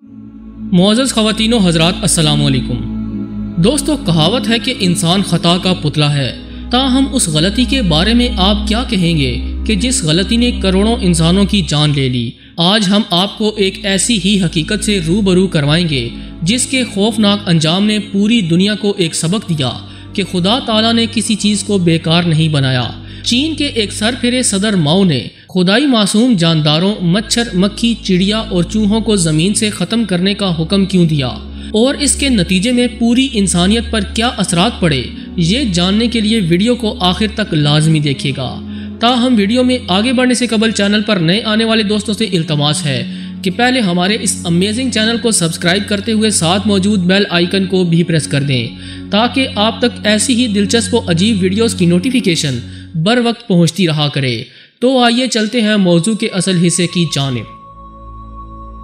معزز خواتین و حضرات السلام علیکم۔ دوستو، کہاوت ہے کہ انسان خطا کا پتلا ہے، تاہم اس غلطی کے بارے میں آپ کیا کہیں گے کہ جس غلطی نے کروڑوں انسانوں کی جان لے لی۔ آج ہم آپ کو ایک ایسی ہی حقیقت سے روبرو کروائیں گے جس کے خوفناک انجام نے پوری دنیا کو ایک سبق دیا کہ خدا تعالیٰ نے کسی چیز کو بیکار نہیں بنایا۔ چین کے ایک سرفرے صدر ماؤ نے خدائی معصوم جانداروں مچھر، مکھی، چڑیا اور چوہوں کو زمین سے ختم کرنے کا حکم کیوں دیا اور اس کے نتیجے میں پوری انسانیت پر کیا اثرات پڑے، یہ جاننے کے لیے ویڈیو کو آخر تک لازمی دیکھیے گا۔ تاہم ویڈیو میں آگے بڑھنے سے قبل چینل پر نئے آنے والے دوستوں سے التماس ہے کہ پہلے ہمارے اس امیزنگ چینل کو سبسکرائب کرتے ہوئے ساتھ موجود بیل آئیکن کو بھی پریس کر دیں تاکہ آپ تک ایسی ہی دلچسپ و عجیب ویڈیوز کی نوٹیفیکیشن بر وقت پہنچتی رہا کرے۔ تو آئیے چلتے ہیں موضوع کے اصل حصے کی جانب۔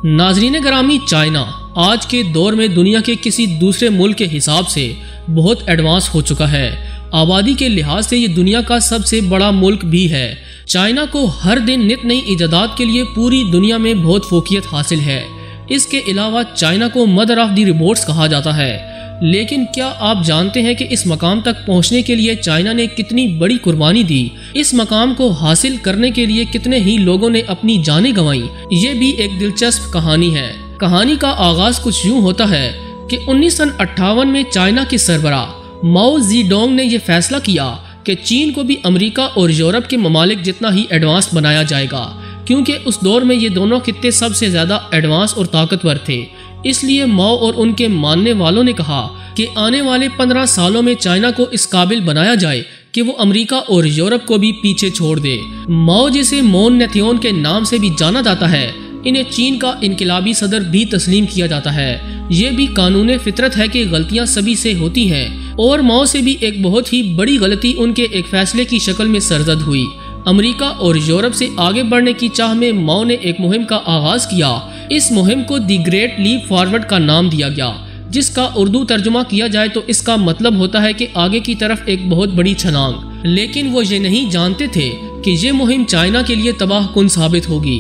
ناظرین گرامی، چائنا آج کے دور میں دنیا کے کسی دوسرے ملک کے حساب سے بہت ایڈوانس ہو چکا ہے۔ آبادی کے لحاظ سے یہ دنیا کا سب سے بڑا ملک بھی ہے۔ چائنا کو ہر دن نت نئی ایجادات کے لیے پوری دنیا میں بہت فوقیت حاصل ہے۔ اس کے علاوہ چائنا کو مدر آف دی روبوٹس کہا جاتا ہے۔ لیکن کیا آپ جانتے ہیں کہ اس مقام تک پہنچنے کے لیے چائنا نے کتنی بڑی قربانی دی؟ اس مقام کو حاصل کرنے کے لیے کتنے ہی لوگوں نے اپنی جانیں گنوائیں؟ یہ بھی ایک دلچسپ کہانی ہے۔ کہانی کا آغاز کچھ یوں ہوتا ہے کہ 1958 میں چائنا کے سربراہ ماؤ زی ڈونگ نے یہ فیصلہ کیا کہ چین کو بھی امریکہ اور یورپ کے ممالک جتنا ہی ایڈوانس بنایا جائے گا، کیونکہ اس دور میں یہ دونوں خطے سب سے زیادہ ایڈوانس اور طاقتور تھے۔ اس لیے ماؤ اور ان کے ماننے والوں نے کہا کہ آنے والے 15 سالوں میں چائنا کو اس قابل بنایا جائے کہ وہ امریکہ اور یورپ کو بھی پیچھے چھوڑ دے۔ ماؤ، جسے مون نیتیون کے نام سے بھی جانا جاتا ہے، انہیں چین کا انقلابی صدر بھی تسلیم کیا جاتا ہے۔ یہ بھی قانون فطرت ہے کہ غلطیاں سبھی سے ہوتی ہیں، اور ماؤ سے بھی ایک بہت ہی بڑی غلطی ان کے ایک فیصلے کی شکل میں سرزد ہوئی۔ امریکہ اور یورپ سے آگے بڑھنے کی چاہ میں ماؤ نے ایک مہم کا آغاز کیا۔ اس مہم کو دی گریٹ لیپ فارورڈ کا نام دیا گیا، جس کا اردو ترجمہ کیا جائے تو اس کا مطلب ہوتا ہے کہ آگے کی طرف ایک بہت بڑی چھلانگ۔ لیکن وہ یہ نہیں جانتے تھے کہ یہ مہم چائنا کے لیے تباہ کن ثابت ہوگی۔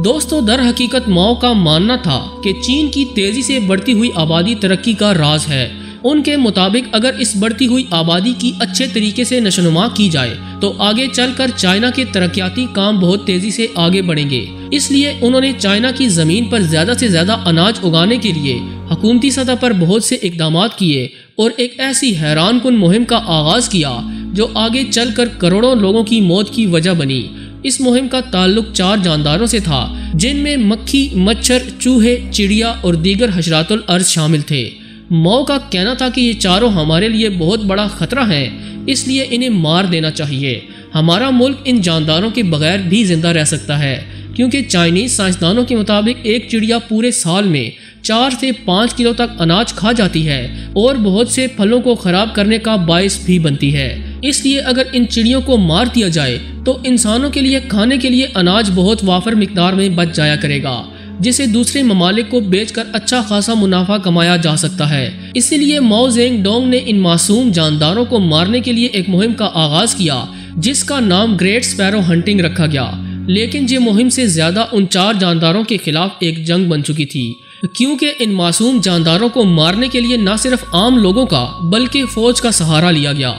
دوستو، در حقیقت ماؤ کا ماننا تھا کہ چین کی تیزی سے بڑھتی ہوئی آبادی ترقی کا راز ہے۔ ان کے مطابق اگر اس بڑھتی ہوئی آبادی کی اچھے طریقے سے نشوونما کی جائے تو آگے چل کر چائنا کے ترقیاتی کام بہت تیزی سے آگے بڑھیں گے۔ اس لیے انہوں نے چائنا کی زمین پر زیادہ سے زیادہ اناج اگانے کے لیے حکومتی سطح پر بہت سے اقدامات کیے اور ایک ایسی حیران کن مہم کا آغاز کیا جو آگے چل کر کروڑوں لوگوں کی موت کی وجہ بنی۔ اس مہم کا تعلق 4 جانداروں سے تھا، جن میں مکھی، مچھر، چوہے، چڑیا اور دیگر حشرات الارض شامل تھے۔ ماؤ کا کہنا تھا کہ یہ چاروں ہمارے لیے بہت بڑا خطرہ ہیں، اس لیے انہیں مار دینا چاہیے۔ ہمارا ملک ان جانداروں کے بغیر بھی زندہ رہ سکتا ہے، کیونکہ چائنیز سائنسدانوں کے مطابق ایک چڑیا پورے سال میں 4 سے 5 کلو تک اناج کھا جاتی ہے اور بہت سے پھلوں کو خراب کرنے کا باعث بھی بنتی ہے۔ اس لیے اگر ان چڑیوں کو مار دیا جائے تو انسانوں کے لیے کھانے کے لیے اناج بہت وافر مقدار میں بچ جایا کرے گا، جسے دوسرے ممالک کو بیچ کر اچھا خاصا منافع کمایا جا سکتا ہے۔ اسی لیے ماؤ زیڈونگ ڈونگ نے ان معصوم جانداروں کو مارنے کے لیے ایک مہم کا آغاز کیا جس کا نام گریٹ سپیرو ہنٹنگ رکھا گیا۔ لیکن یہ مہم سے زیادہ ان 4 جانداروں کے خلاف ایک جنگ بن چکی تھی، کیونکہ ان معصوم جانداروں کو مارنے کے لیے نہ صرف عام لوگوں کا بلکہ فوج کا سہارا لیا گیا۔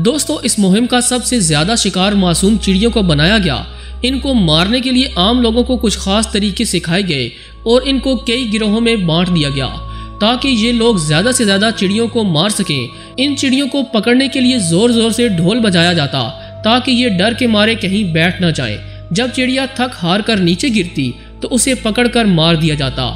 دوستو، اس مہم کا سب سے زیادہ شکار معصوم چڑیوں کو بنایا گیا۔ ان کو مارنے کے لیے عام لوگوں کو کچھ خاص طریقے سکھائے گئے اور ان کو کئی گروہوں میں بانٹ دیا گیا تاکہ یہ لوگ زیادہ سے زیادہ چڑیوں کو مار سکیں۔ ان چڑیوں کو پکڑنے کے لیے زور زور سے ڈھول بجایا جاتا تاکہ یہ ڈر کے مارے کہیں بیٹھ نہ جائیں۔ جب چڑیا تھک ہار کر نیچے گرتی تو اسے پکڑ کر مار دیا جاتا۔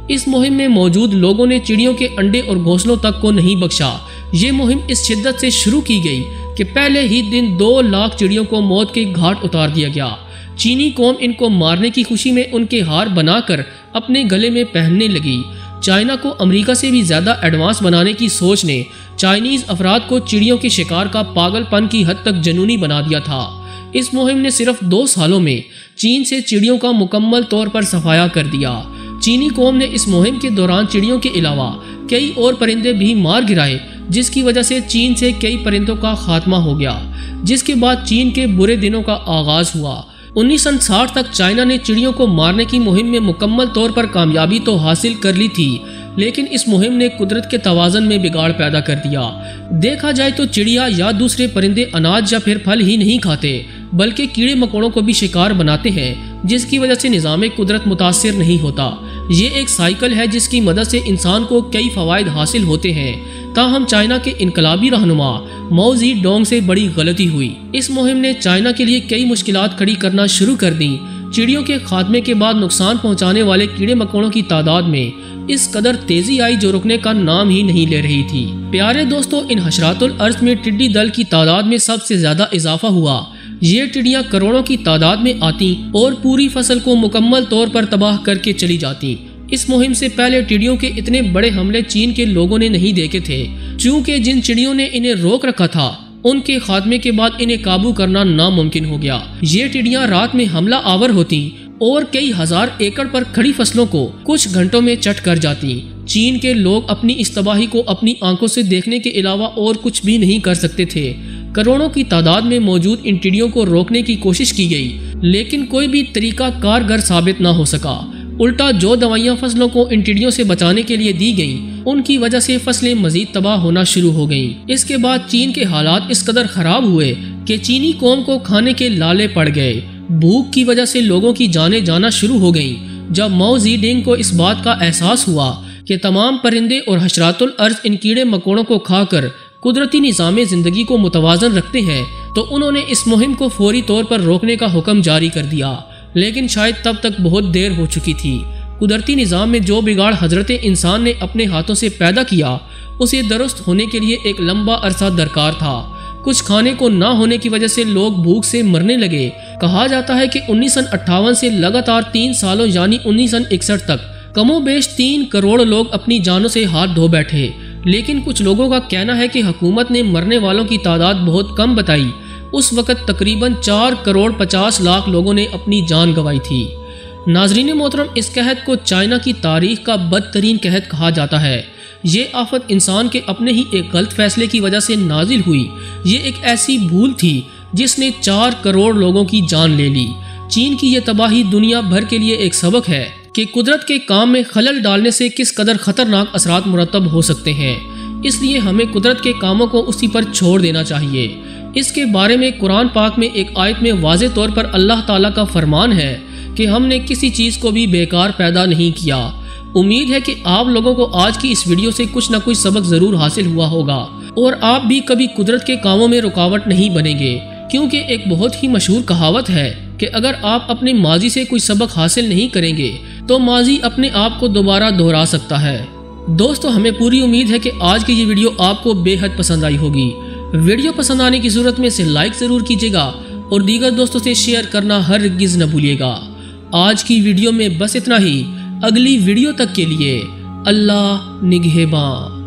اس مہم میں موجود لوگوں نے چڑیوں کے انڈے اور گھونسلوں تک کو نہیں بخشا۔ یہ مہم اس شدت سے شروع کی گئی کہ پہلے ہی دن 2 لاکھ چڑیوں کو موت کے گھاٹ اتار دیا گیا۔ چینی قوم ان کو مارنے کی خوشی میں ان کے ہار بنا کر اپنے گلے میں پہننے لگی۔ چائنا کو امریکہ سے بھی زیادہ ایڈوانس بنانے کی سوچ نے چائنیز افراد کو چڑیوں کے شکار کا پاگل پن کی حد تک جنونی بنا دیا تھا۔ اس مہم نے صرف 2 سالوں میں چین سے چڑیوں کا مکمل طور پر صفایا کر دیا۔ چینی قوم نے اس مہم کے دوران چڑیوں کے علاوہ کئی اور پرندے بھی مار گرائے، جس کی وجہ سے چین سے کئی پرندوں کا خاتمہ ہو گیا، جس کے بعد چین کے برے دنوں کا آغاز ہوا۔ 1960 تک چائنا نے چڑیوں کو مارنے کی مہم میں مکمل طور پر کامیابی تو حاصل کر لی تھی، لیکن اس مہم نے قدرت کے توازن میں بگاڑ پیدا کر دیا۔ دیکھا جائے تو چڑیا یا دوسرے پرندے اناج یا پھر پھل ہی نہیں کھاتے، بلکہ کیڑے مکوڑوں کو بھی شکار بناتے ہیں، جس کی وجہ سے نظام قدرت متاثر نہیں ہوتا۔ یہ ایک سائیکل ہے جس کی مدد سے انسان کو کئی فوائد حاصل ہوتے ہیں۔ تاہم چائنا کے انقلابی رہنما ماؤ زی ڈونگ سے بڑی غلطی ہوئی۔ اس مہم نے چائنا کے لیے کئی مشکلات کھڑی کرنا شروع کر دیں۔ چڑیوں کے خاتمے کے بعد نقصان پہنچانے والے کیڑے مکوڑوں کی تعداد میں اس قدر تیزی آئی جو رکنے کا نام ہی نہیں لے رہی تھی۔ پیارے دوستو، ان حشرات الارض میں ٹڈی دل کی تعداد میں سب سے زیادہ اضافہ ہوا۔ یہ ٹڈیاں کروڑوں کی تعداد میں آتی اور پوری فصل کو مکمل طور پر تباہ کر کے چلی جاتی۔ اس مہم سے پہلے ٹڈیوں کے اتنے بڑے حملے چین کے لوگوں نے نہیں دیکھے تھے، چونکہ جن چڑیوں نے انہیں روک رکھا تھا ان کے خاتمے کے بعد انہیں قابو کرنا ناممکن ہو گیا۔ یہ ٹڈیاں رات میں حملہ آور ہوتی اور کئی ہزار ایکڑ پر کھڑی فصلوں کو کچھ گھنٹوں میں چٹ کر جاتی۔ چین کے لوگ اپنی اس تباہی کو اپنی آنکھوں سے دیکھنے کے علاوہ اور کچھ بھی نہیں کر سکتے تھے۔ کروڑوں کی تعداد میں موجود ان ٹڈیوں کو روکنے کی کوشش کی گئی، لیکن کوئی بھی طریقہ کارگر ثابت نہ ہو سکا۔ الٹا جو دوائیاں فصلوں کو ان ٹڈیوں سے بچانے کے لیے دی گئیں، ان کی وجہ سے فصلیں مزید تباہ ہونا شروع ہو گئیں۔ اس کے بعد چین کے حالات اس قدر خراب ہوئے کہ چینی قوم کو کھانے کے لالے پڑ گئے۔ بھوک کی وجہ سے لوگوں کی جانیں جانا شروع ہو گئیں۔ جب ماؤ زی ڈنگ کو اس بات کا احساس ہوا کہ تمام پرندے اور حشرات الارض ان کیڑے مکوڑوں کو کھا کر قدرتی نظام زندگی کو متوازن رکھتے ہیں، تو انہوں نے اس مہم کو فوری طور پر روکنے کا حکم جاری کر دیا۔ لیکن شاید تب تک بہت دیر ہو چکی تھی۔ قدرتی نظام میں جو بگاڑ حضرت انسان نے اپنے ہاتھوں سے پیدا کیا، اسے درست ہونے کے لیے ایک لمبا عرصہ درکار تھا۔ کچھ کھانے کو نہ ہونے کی وجہ سے لوگ بھوک سے مرنے لگے۔ کہا جاتا ہے کہ 1958 سے لگاتار 3 سالوں یعنی 1961 تک کم و بیش 3 کروڑ لوگ اپنی جانوں سے ہاتھ دھو بیٹھے۔ لیکن کچھ لوگوں کا کہنا ہے کہ حکومت نے مرنے والوں کی تعداد بہت کم بتائی۔ اس وقت تقریباً 4 کروڑ 50 لاکھ لوگوں نے اپنی جان گنوائی تھی۔ ناظرین محترم، اس قحط کو چائنا کی تاریخ کا بدترین قحط کہا جاتا ہے۔ یہ آفت انسان کے اپنے ہی ایک غلط فیصلے کی وجہ سے نازل ہوئی۔ یہ ایک ایسی بھول تھی جس نے 4 کروڑ لوگوں کی جان لے لی۔ چین کی یہ تباہی دنیا بھر کے لیے ایک سبق ہے کہ قدرت کے کام میں خلل ڈالنے سے کس قدر خطرناک اثرات مرتب ہو سکتے ہیں۔ اس لیے ہمیں قدرت کے کاموں کو اسی پر چھوڑ دینا چاہیے۔ اس کے بارے میں قرآن پاک میں ایک آیت میں واضح طور پر اللہ تعالیٰ کا فرمان ہے کہ ہم نے کسی چیز کو بھی بیکار پیدا نہیں کیا۔ امید ہے کہ آپ لوگوں کو آج کی اس ویڈیو سے کچھ نہ کچھ سبق ضرور حاصل ہوا ہوگا اور آپ بھی کبھی قدرت کے کاموں میں رکاوٹ نہیں بنیں گے، کیونکہ ایک بہت ہی مشہور کہاوت ہے کہ اگر آپ اپنے ماضی سے کوئی سبق حاصل نہیں کریں گے تو ماضی اپنے آپ کو دوبارہ دہرا سکتا ہے۔ دوستو، ہمیں پوری امید ہے کہ آج کی یہ ویڈیو آپ کو بے حد پسند آئی ہوگی۔ ویڈیو پسند آنے کی صورت میں اسے لائک ضرور کیجیے گا اور دیگر دوستوں سے شیئر کرنا ہرگز نہ بھولیے گا۔ آج کی ویڈیو میں بس اتنا ہی۔ اگلی ویڈیو تک کے لیے اللہ نگہباں۔